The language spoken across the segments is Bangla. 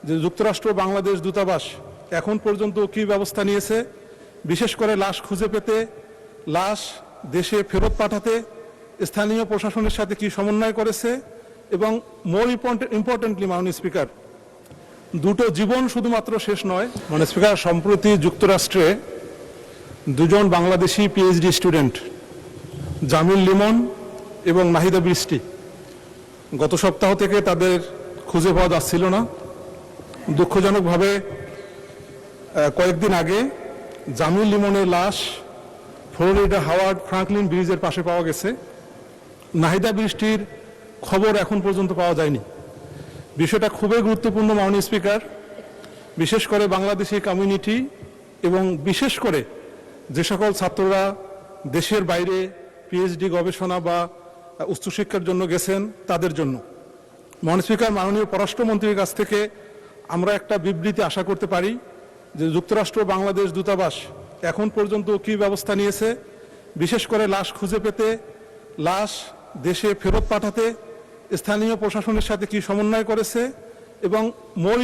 যে যুক্তরাষ্ট্র বাংলাদেশ দূতাবাস এখন পর্যন্ত কী ব্যবস্থা নিয়েছে, বিশেষ করে লাশ খুঁজে পেতে, লাশ দেশে ফেরত পাঠাতে স্থানীয় প্রশাসনের সাথে কী সমন্বয় করেছে, এবং মোর ইম্পর্টেন্টলি মাননীয় স্পিকার, দুটো জীবন শুধুমাত্র শেষ নয়। মাননীয় স্পিকার, সম্প্রতি যুক্তরাষ্ট্রে দুজন বাংলাদেশি পিএইচডি স্টুডেন্ট জামিল লিমন এবং নাহিদা বৃষ্টি গত সপ্তাহ থেকে তাদের খুঁজে পাওয়া যাচ্ছিল না। দুঃখজনকভাবে কয়েকদিন আগে জামিল লিমনের লাশ ফ্লোরিডা হাওয়ার্ড ফ্রাঙ্কলিন ব্রিজের পাশে পাওয়া গেছে। নাহিদা বৃষ্টির খবর এখন পর্যন্ত পাওয়া যায়নি। বিষয়টা খুবই গুরুত্বপূর্ণ মাননীয় স্পিকার, বিশেষ করে বাংলাদেশি কমিউনিটি এবং বিশেষ করে যে সকল ছাত্ররা দেশের বাইরে পিএইচডি গবেষণা বা উচ্চশিক্ষার জন্য গেছেন তাদের জন্য। মাননীয় স্পিকার, মাননীয় পররাষ্ট্রমন্ত্রীর কাছ থেকে আমরা একটা বিবৃতি আশা করতে পারি যে যুক্তরাষ্ট্র বাংলাদেশ দূতাবাস এখন পর্যন্ত কী ব্যবস্থা নিয়েছে, বিশেষ করে লাশ খুঁজে পেতে, লাশ দেশে ফেরত পাঠাতে স্থানীয় প্রশাসনের সাথে কী সমন্বয় করেছে, এবং মোর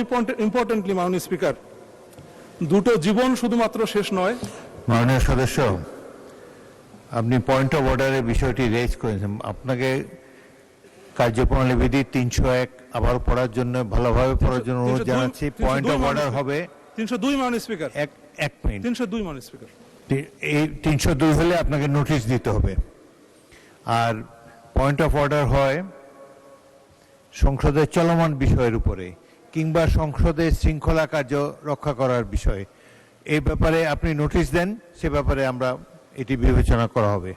ইম্পর্টেন্টলি মাননীয় স্পিকার, দুটো জীবন শুধুমাত্র শেষ নয়। মাননীয় সদস্য, আপনি পয়েন্ট অফ অর্ডারের বিষয়টি রেজ করেছেন। আপনাকে কার্যপ্রণালী বিধি 301 আবার পড়ার জন্য, ভালোভাবে পড়ার জন্য অনুরোধ জানাচ্ছি। পয়েন্ট অফ অর্ডার হবে 302 মাননীয় স্পিকার। এক মিনিট। 302 মাননীয় স্পিকার। এই 302 হলে আপনাকে নোটিশ দিতে হবে। আর পয়েন্ট অফ অর্ডার হয় সংসদের চলমান বিষয়ের উপরে কিংবা সংসদের শৃঙ্খলা কার্য রক্ষা করার বিষয়ে। এই ব্যাপারে আপনি নোটিশ দেন, সে ব্যাপারে আমরা এটি বিবেচনা করা হবে।